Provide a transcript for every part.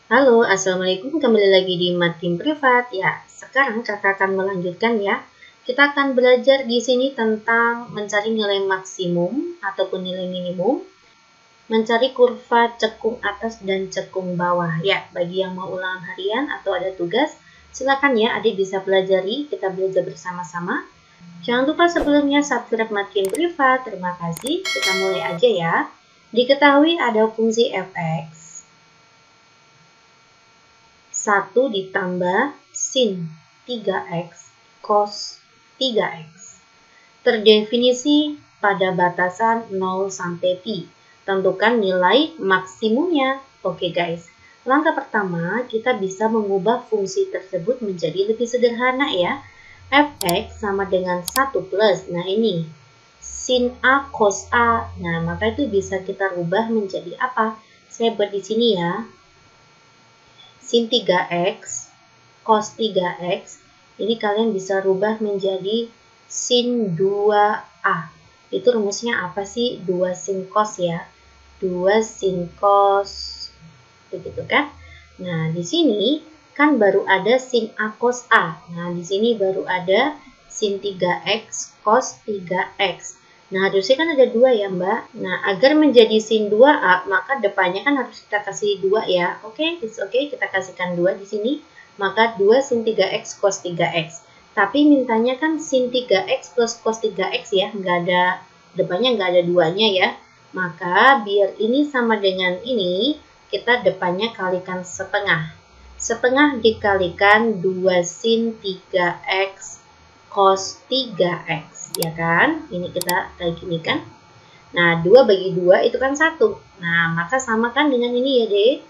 Halo, Assalamualaikum. Kembali lagi di Matim Privat. Ya, sekarang kakak akan melanjutkan ya. Kita akan belajar di sini tentang mencari nilai maksimum ataupun nilai minimum, mencari kurva cekung atas dan cekung bawah. Ya, bagi yang mau ulangan harian atau ada tugas, silakan ya adik bisa pelajari. Kita belajar bersama-sama. Jangan lupa sebelumnya subscribe Matim Privat. Terima kasih. Kita mulai aja ya. Diketahui ada fungsi fx 1 ditambah sin 3x cos 3x. Terdefinisi pada batasan 0 sampai pi. Tentukan nilai maksimumnya. Oke guys, langkah pertama kita bisa mengubah fungsi tersebut menjadi lebih sederhana ya. Fx sama dengan 1 plus, nah ini sin A cos A. Nah, maka itu bisa kita rubah menjadi apa? Saya buat di sini ya. Sin 3x cos 3x, ini kalian bisa rubah menjadi sin 2a. Itu rumusnya apa sih? 2 sin cos ya. 2 sin cos. Begitu kan? Nah, di sini kan baru ada sin a cos a. Nah, di sini baru ada sin 3x cos 3x. Nah, harusnya kan ada 2 ya, Mbak. Nah, agar menjadi sin 2A, maka depannya kan harus kita kasih 2 ya. Oke, it's okay, kita kasihkan 2 di sini. Maka 2 sin 3x cos 3x. Tapi mintanya kan sin 3x plus cos 3x ya. Depannya nggak ada 2-nya ya. Maka biar ini sama dengan ini, kita depannya kalikan setengah. Setengah dikalikan 2 sin 3x cos 3x. Ya kan? Ini kita kayak gini kan? Nah, 2 bagi 2 itu kan 1. Nah, maka samakan dengan ini ya, Dek.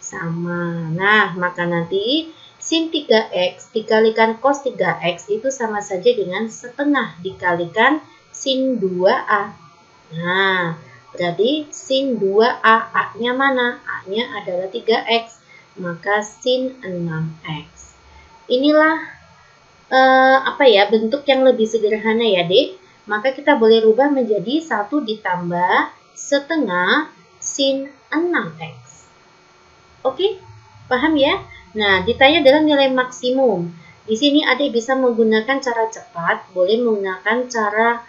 Sama. Nah, maka nanti sin 3x dikalikan cos 3x itu sama saja dengan setengah dikalikan sin 2a. Nah, berarti sin 2a, a-nya mana? A-nya adalah 3x. Maka sin 6x. Inilah bentuk yang lebih sederhana ya, Dek. Maka kita boleh rubah menjadi 1 ditambah setengah sin 6x. Oke, paham ya? Nah, ditanya dalam nilai maksimum. Di sini adik bisa menggunakan cara cepat, boleh menggunakan cara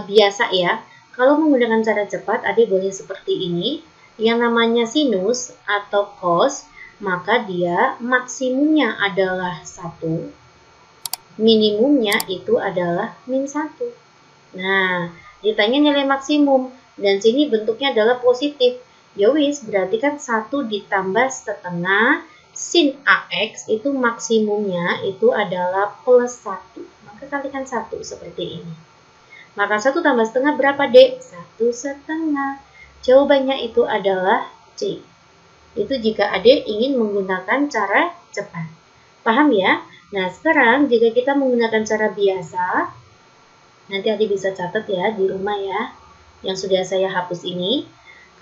biasa ya. Kalau menggunakan cara cepat, adik boleh seperti ini. Yang namanya sinus atau cos, maka dia maksimumnya adalah 1. Minimumnya itu adalah min 1. Nah, ditanya nilai maksimum. Dan sini bentuknya adalah positif. Ya wis, berarti kan 1 ditambah setengah sin AX itu maksimumnya itu adalah plus 1. Maka kalikan 1 seperti ini. Maka 1 tambah setengah berapa, Dek? 1 setengah. Jawabannya itu adalah C. Itu jika Adik ingin menggunakan cara cepat. Paham ya? Nah, sekarang jika kita menggunakan cara biasa, nanti adik bisa catat ya di rumah ya, yang sudah saya hapus ini.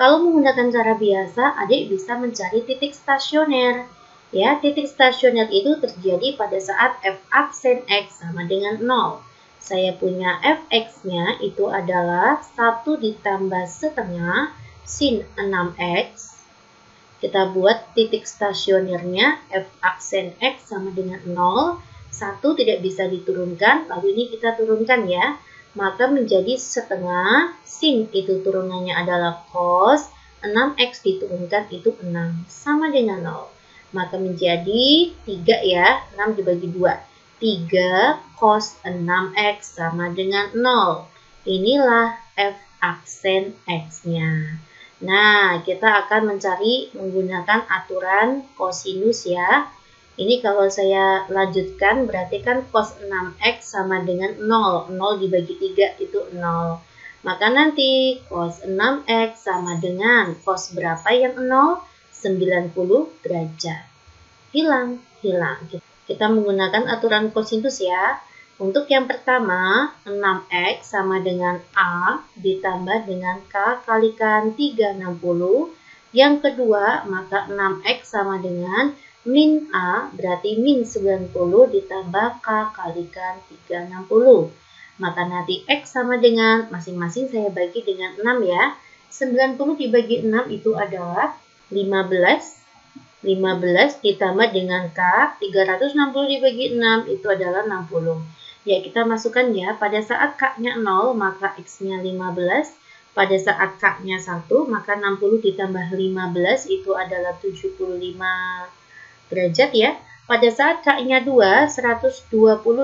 Kalau menggunakan cara biasa, adik bisa mencari titik stasioner. Ya, titik stasioner itu terjadi pada saat f aksen x sama dengan 0. Saya punya fx-nya itu adalah 1 ditambah setengah sin 6x. Kita buat titik stasionernya f aksen x sama dengan 0. 1 tidak bisa diturunkan, lalu ini kita turunkan ya. Maka menjadi setengah, sin itu turunannya adalah cos, 6x diturunkan itu 6, sama dengan 0. Maka menjadi 3 ya, 6 dibagi 2. 3 cos 6x sama dengan 0. Inilah f aksen x-nya. Nah, kita akan mencari menggunakan aturan kosinus ya. Ini kalau saya lanjutkan berarti kan cos 6x sama dengan 0. 0 dibagi 3 itu 0. Maka nanti cos 6x sama dengan cos berapa yang 0? 90 derajat. Hilang. Kita menggunakan aturan kosinus ya. Untuk yang pertama, 6x sama dengan A ditambah dengan K kalikan 360. Yang kedua, maka 6x sama dengan min A, berarti min 90 ditambah K kalikan 360. Maka nanti X sama dengan, masing-masing saya bagi dengan 6 ya. 90 dibagi 6 itu adalah 15. 15 ditambah dengan K, 360 dibagi 6 itu adalah 60. Ya, kita masukkan ya, pada saat K-nya 0, maka X-nya 15. Pada saat K-nya 1, maka 60 ditambah 15 itu adalah 75 derajat ya. Pada saat K-nya 2, 120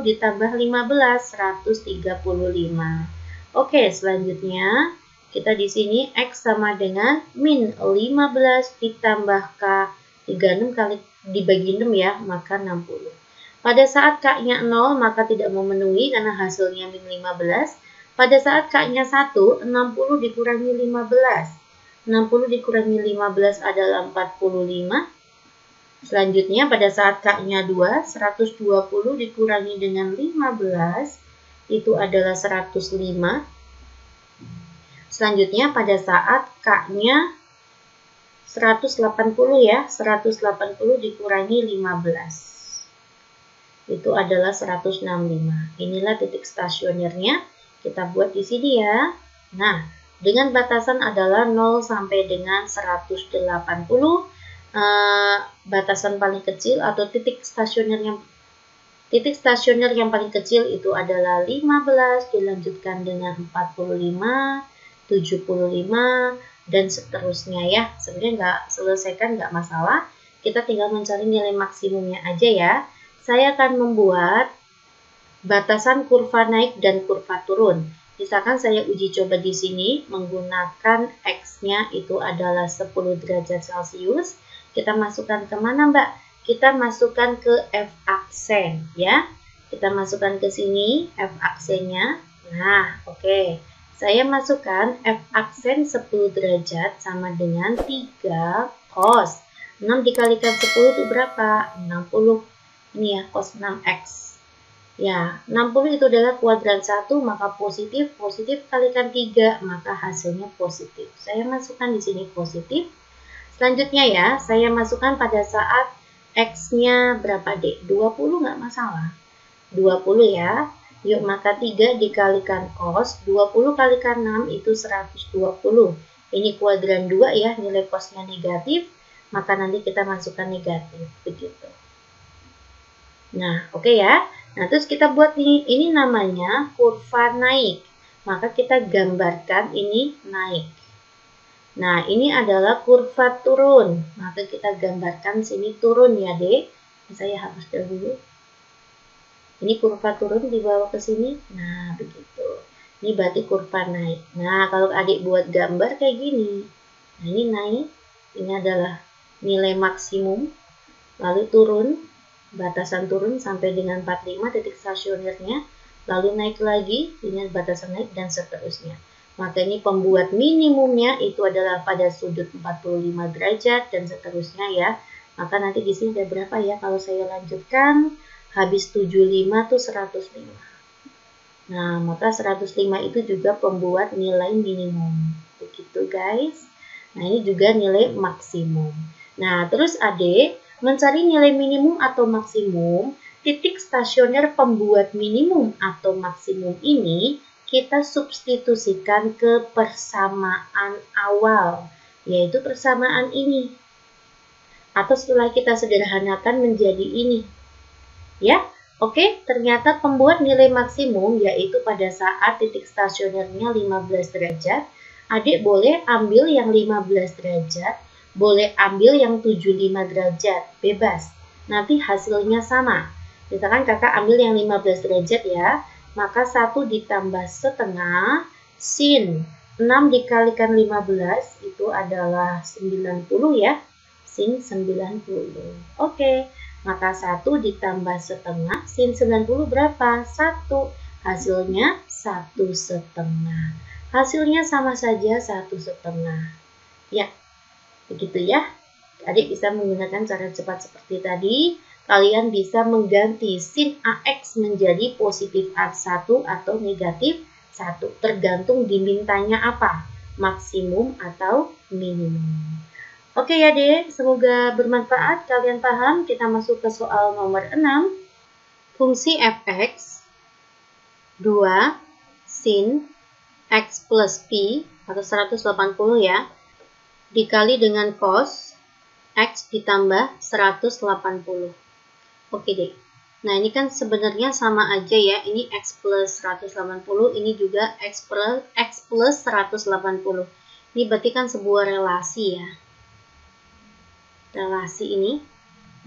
ditambah 15, 135. Oke, selanjutnya kita di sini X sama dengan min 15 ditambah K, 36 kali dibagi 6 ya, maka 60. Pada saat K-nya 0, maka tidak memenuhi karena hasilnya min 15. Pada saat K-nya 1, 60 dikurangi 15. 60 dikurangi 15 adalah 45. Selanjutnya pada saat K-nya 2, 120 dikurangi dengan 15, itu adalah 105. Selanjutnya pada saat K-nya 180 ya, 180 dikurangi 15. Itu adalah 165. Inilah titik stasionernya. Kita buat di sini ya. Nah, dengan batasan adalah 0 sampai dengan 180. Batasan paling kecil atau titik stasioner yang paling kecil itu adalah 15, dilanjutkan dengan 45, 75, dan seterusnya ya. Sebenarnya nggak selesaikan nggak masalah, kita tinggal mencari nilai maksimumnya aja ya. Saya akan membuat batasan kurva naik dan kurva turun. Misalkan saya uji coba di sini menggunakan X-nya itu adalah 10 derajat Celcius. Kita masukkan kemana Mbak? Kita masukkan ke F aksen ya. Kita masukkan ke sini F aksennya. Nah, oke. Saya masukkan F aksen 10 derajat sama dengan 3 cos. 6 dikalikan 10 itu berapa? 60. Ini ya, cos 6X. Ya, 60 itu adalah kuadran 1, maka positif kalikan 3, maka hasilnya positif. Saya masukkan di sini positif. Selanjutnya ya, saya masukkan pada saat X-nya berapa D? 20 nggak masalah. 20 ya. Yuk, maka 3 dikalikan cos, 20 kalikan 6 itu 120. Ini kuadran 2 ya, nilai cosnya negatif, maka nanti kita masukkan negatif, begitu. Nah, oke ya. Nah, terus kita buat ini namanya kurva naik. Maka kita gambarkan ini naik. Nah, ini adalah kurva turun. Maka kita gambarkan sini turun ya, Dek. Saya hapus dulu. Ini kurva turun dibawa ke sini. Nah, begitu. Ini berarti kurva naik. Nah, kalau adik buat gambar kayak gini. Nah, ini naik. Ini adalah nilai maksimum. Lalu turun. Batasan turun sampai dengan 45 titik stasionernya. Lalu naik lagi. Ini batasan naik dan seterusnya. Maka ini pembuat minimumnya itu adalah pada sudut 45 derajat dan seterusnya ya. Maka nanti di sini ada berapa ya kalau saya lanjutkan? Habis 75 tuh 105. Nah, maka 105 itu juga pembuat nilai minimum. Begitu guys. Nah, ini juga nilai maksimum. Nah, terus adik mencari nilai minimum atau maksimum, titik stasioner pembuat minimum atau maksimum ini kita substitusikan ke persamaan awal, yaitu persamaan ini. Atau setelah kita sederhanakan menjadi ini. Ya, oke, ternyata pembuat nilai maksimum yaitu pada saat titik stasionernya 15 derajat, adik boleh ambil yang 15 derajat, boleh ambil yang 75 derajat, bebas. Nanti hasilnya sama. Misalkan kakak ambil yang 15 derajat ya, maka 1 ditambah setengah sin 6 dikalikan 15 itu adalah 90 ya, sin 90. Oke. Maka 1 ditambah setengah, sin 90 berapa? 1. Hasilnya 1,5. Hasilnya sama saja 1,5. Ya, begitu ya. Adik bisa menggunakan cara cepat seperti tadi. Kalian bisa mengganti sin AX menjadi positif 1 atau negatif 1. Tergantung dimintanya apa, maksimum atau minimum. Oke ya dek, semoga bermanfaat, kalian paham. Kita masuk ke soal nomor 6. Fungsi fx 2 sin x plus p atau 180 ya, dikali dengan cos X ditambah 180. Oke deh. Nah, ini kan sebenarnya sama aja ya. Ini X plus 180, ini juga X plus 180. Ini berarti kan sebuah relasi ya. Relasi ini.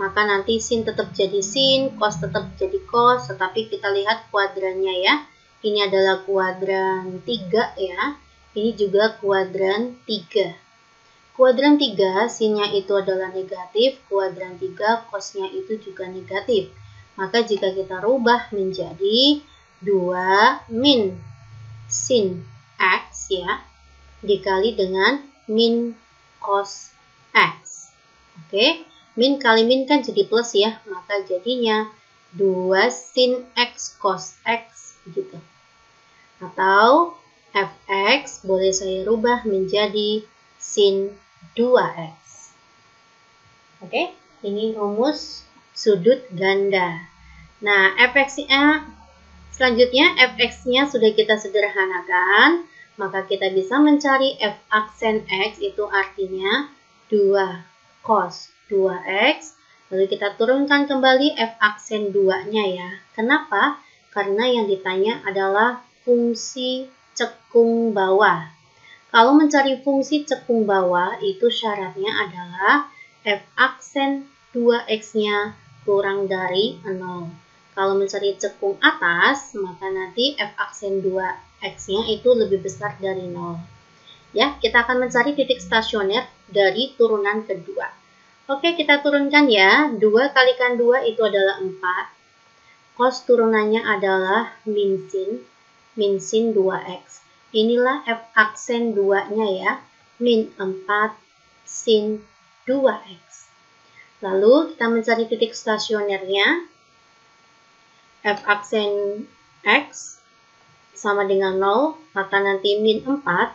Maka nanti sin tetap jadi sin, cos tetap jadi cos, tetapi kita lihat kuadrannya ya. Ini adalah kuadran 3 ya. Ini juga kuadran 3. Kuadran 3, sinnya itu adalah negatif, kuadran 3, cosnya itu juga negatif. Maka jika kita rubah menjadi 2 min sin X ya, dikali dengan min cos X. Oke, min kali min kan jadi plus ya, maka jadinya 2 sin X cos X gitu. Atau fx boleh saya rubah menjadi sin 2x. Oke, ini rumus sudut ganda. Nah, fx-nya selanjutnya fx-nya sudah kita sederhanakan, maka kita bisa mencari f aksen x itu artinya 2 cos 2x. Lalu kita turunkan kembali f aksen 2-nya ya. Kenapa? Karena yang ditanya adalah fungsi cekung bawah. Kalau mencari fungsi cekung bawah itu syaratnya adalah f aksen 2x-nya kurang dari 0. Kalau mencari cekung atas, maka nanti f aksen 2x-nya itu lebih besar dari 0. Ya, kita akan mencari titik stasioner dari turunan kedua. Oke, kita turunkan ya. 2 kalikan 2 itu adalah 4. Cos turunannya adalah min sin 2x. Inilah f aksen 2-nya ya, min 4 sin 2x. Lalu kita mencari titik stasionernya, f aksen x sama dengan 0, maka nanti min 4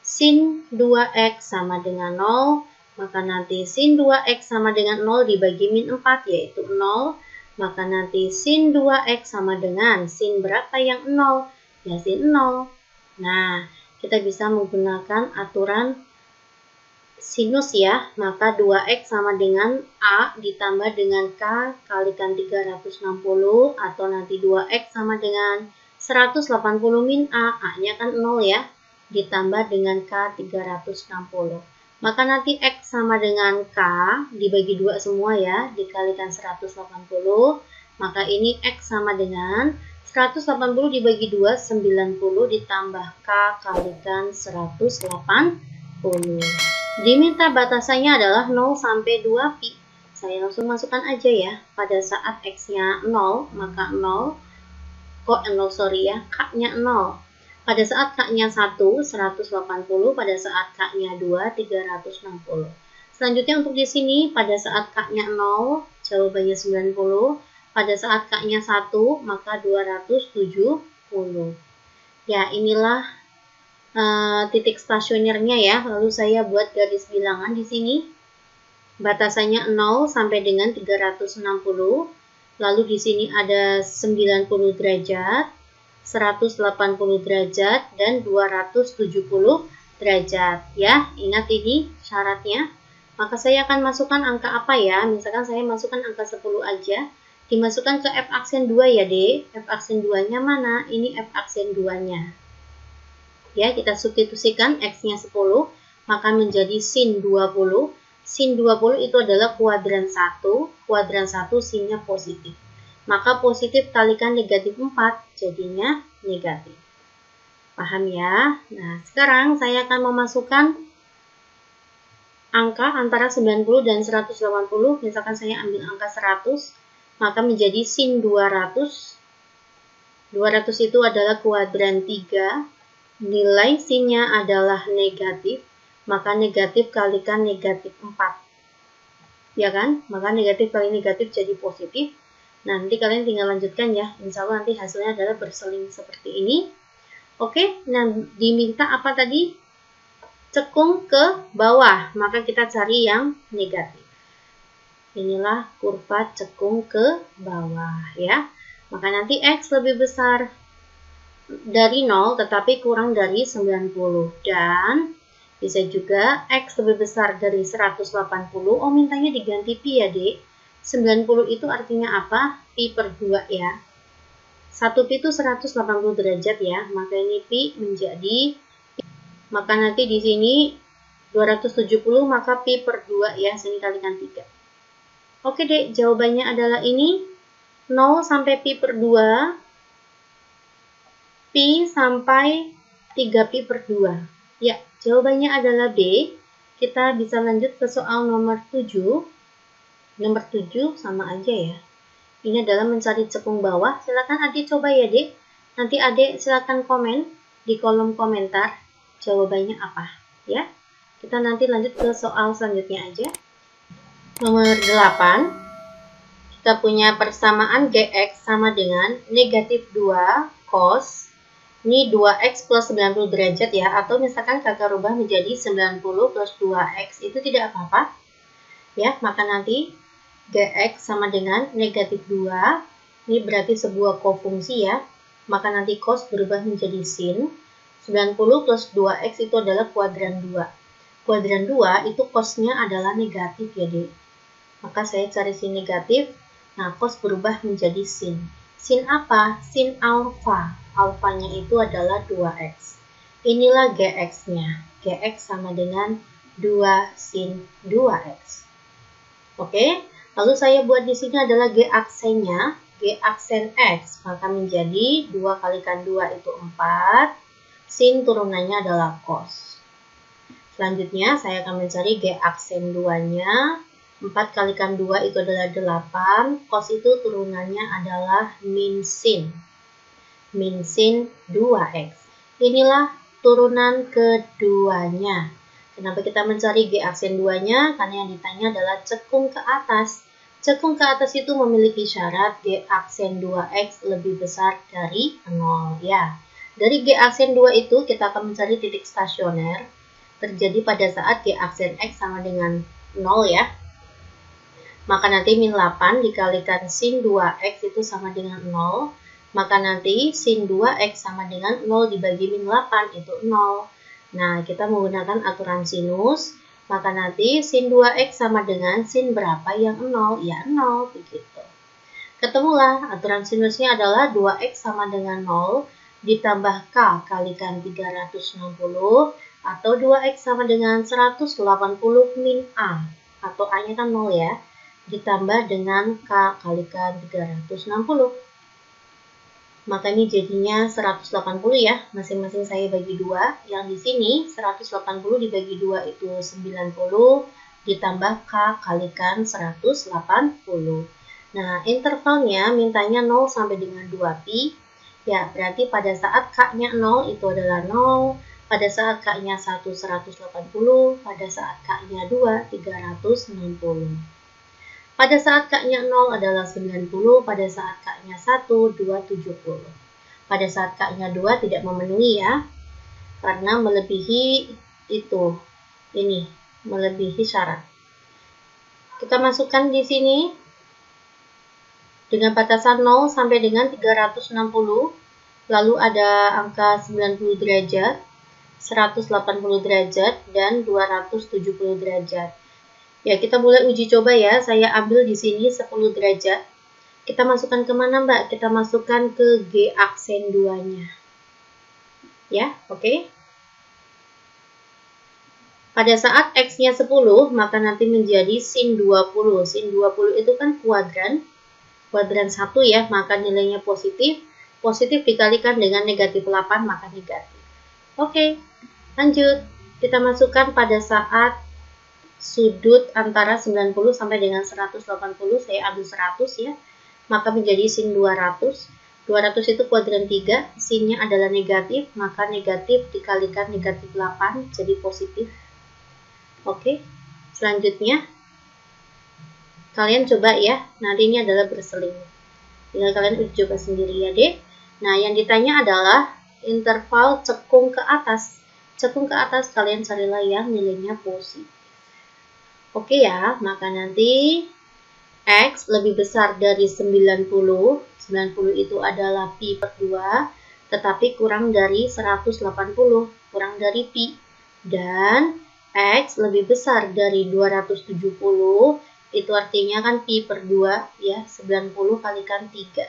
sin 2x sama dengan 0, maka nanti sin 2x sama dengan 0 dibagi min 4 yaitu 0, maka nanti sin 2x sama dengan sin berapa yang 0? Ya sin 0. Nah, kita bisa menggunakan aturan sinus ya, maka 2x sama dengan A ditambah dengan K kalikan 360, atau nanti 2x sama dengan 180 min A, A-nya kan 0 ya, ditambah dengan K 360. Maka nanti X sama dengan K dibagi 2 semua ya, dikalikan 180, maka ini X sama dengan 180 dibagi 2, 90 ditambah K kalikan 180. Diminta batasannya adalah 0 sampai 2 pi. Saya langsung masukkan aja ya. Pada saat X-nya 0, maka 0, K-nya 0. Pada saat K-nya 1, 180. Pada saat K-nya 2, 360. Selanjutnya untuk di sini, pada saat K-nya 0, jawabannya 90. Pada saat K-nya 1, maka 270. Ya, inilah titik stasionernya ya. Lalu saya buat garis bilangan di sini. Batasannya 0 sampai dengan 360. Lalu di sini ada 90 derajat, 180 derajat, dan 270 derajat. Ya, ingat ini syaratnya. Maka saya akan masukkan angka apa ya? Misalkan saya masukkan angka 10 aja. Dimasukkan ke f aksen 2 ya, D. F aksen 2-nya mana? Ini f aksen 2-nya. Ya, kita substitusikan X-nya 10, maka menjadi sin 20. Sin 20 itu adalah kuadran 1. Kuadran 1 sinnya positif. Maka positif kalikan negatif 4, jadinya negatif. Paham ya? Nah, sekarang saya akan memasukkan angka antara 90 dan 180. Misalkan saya ambil angka 100. Maka menjadi sin 200. 200 itu adalah kuadran 3. Nilai sinnya adalah negatif. Maka negatif kalikan negatif 4. Ya kan? Maka negatif kali negatif jadi positif. Nanti kalian tinggal lanjutkan ya. Insya Allah nanti hasilnya adalah berseling seperti ini. Oke, nah diminta apa tadi? Cekung ke bawah. Maka kita cari yang negatif. Inilah kurva cekung ke bawah ya. Maka nanti X lebih besar dari 0 tetapi kurang dari 90. Dan Bisa juga X lebih besar dari 180. Oh, mintanya diganti Pi ya, Dek. 90 itu artinya apa? Pi per 2 ya. 1 Pi itu 180 derajat ya. Maka ini Pi menjadi, maka nanti di sini 270, maka Pi per 2 ya. Sini kalikan 3. Oke, Dek. Jawabannya adalah ini. 0 sampai Pi per 2. Pi sampai 3 Pi per 2. Ya, jawabannya adalah B. Kita bisa lanjut ke soal nomor 7. Nomor 7 sama aja ya. Ini adalah mencari cekung bawah. Silakan adik coba ya, Dek. Nanti adik silakan komen di kolom komentar jawabannya apa. Ya, kita nanti lanjut ke soal selanjutnya aja. Nomor 8. Kita punya persamaan GX sama dengan negatif 2 cos. Ini 2X plus 90 derajat ya, atau misalkan kakak rubah menjadi 90 plus 2X, itu tidak apa-apa. Ya, maka nanti GX sama dengan negatif 2, ini berarti sebuah kofungsi ya, maka nanti cos berubah menjadi sin. 90 plus 2X itu adalah kuadran 2. Kuadran 2 itu cosnya adalah negatif ya, Dek. Maka saya cari sin negatif, nah cos berubah menjadi sin. Sin apa? Sin alfa. Alfanya itu adalah 2X. Inilah GX-nya. GX sama dengan 2 sin 2X. Oke, lalu saya buat di sini adalah G aksennya. G aksen X, maka menjadi 2 kalikan 2 itu 4. Sin turunannya adalah cos. Selanjutnya saya akan mencari G aksen 2-nya. 4 kalikan 2 itu adalah 8. Cos itu turunannya adalah min sin. Min sin 2X. Inilah turunan keduanya. Kenapa kita mencari G aksen 2-nya? Karena yang ditanya adalah cekung ke atas. Cekung ke atas itu memiliki syarat G aksen 2X lebih besar dari 0. Ya. Dari G aksen 2 itu kita akan mencari titik stasioner. Terjadi pada saat G aksen X sama dengan 0 ya. Maka nanti min 8 dikalikan sin 2X itu sama dengan 0. Maka nanti sin 2X sama dengan 0 dibagi min 8 itu 0. Nah, kita menggunakan aturan sinus. Maka nanti sin 2X sama dengan sin berapa yang 0? Ya 0, begitu. Ketemulah aturan sinusnya adalah 2X sama dengan 0 ditambah K kalikan 360. Atau 2X sama dengan 180 min A. Atau A-nya kan 0 ya. Ditambah dengan K kalikan 360. Maka ini jadinya 180 ya, masing-masing saya bagi 2. Yang di sini 180 dibagi 2 itu 90, ditambah K kalikan 180. Nah, intervalnya mintanya 0 sampai dengan 2pi. Ya, berarti pada saat K-nya 0 itu adalah 0, pada saat K-nya 1, 180, pada saat K-nya 2, 360. Pada saat K-nya 0 adalah 90, pada saat K-nya 1, 270. Pada saat K-nya 2 tidak memenuhi ya, karena melebihi itu, ini, melebihi syarat. Kita masukkan di sini, dengan batasan 0 sampai dengan 360, lalu ada angka 90 derajat, 180 derajat, dan 270 derajat. Ya, kita mulai uji coba ya. Saya ambil di sini 10 derajat. Kita masukkan kemana, Mbak? Kita masukkan ke G aksen 2-nya. Ya, oke. Pada saat X-nya 10, maka nanti menjadi sin 20. Sin 20 itu kan kuadran. Kuadran 1 ya, maka nilainya positif. Positif dikalikan dengan negatif 8, maka negatif. Oke, lanjut. Kita masukkan pada saat sudut antara 90 sampai dengan 180, saya ambil 100 ya, maka menjadi sin 200. 200 itu kuadran 3, sinnya adalah negatif, maka negatif dikalikan negatif 8, jadi positif. Oke, selanjutnya kalian coba ya, nanti ini adalah berseling. Tinggal kalian uji coba sendiri ya, Dek. Nah, yang ditanya adalah interval cekung ke atas. Cekung ke atas kalian carilah yang nilainya positif. Oke ya, maka nanti X lebih besar dari 90. 90 itu adalah Pi per 2, tetapi kurang dari 180, kurang dari Pi. Dan X lebih besar dari 270, itu artinya kan pi per 2 ya, 90 kalikan 3.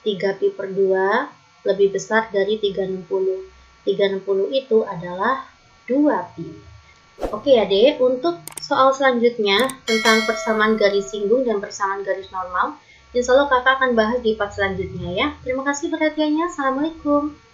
3 pi per 2 lebih besar dari 360. 360 itu adalah 2 pi. Oke adik, untuk soal selanjutnya tentang persamaan garis singgung dan persamaan garis normal, insya Allah kakak akan bahas di part selanjutnya ya. Terima kasih perhatiannya. Assalamualaikum.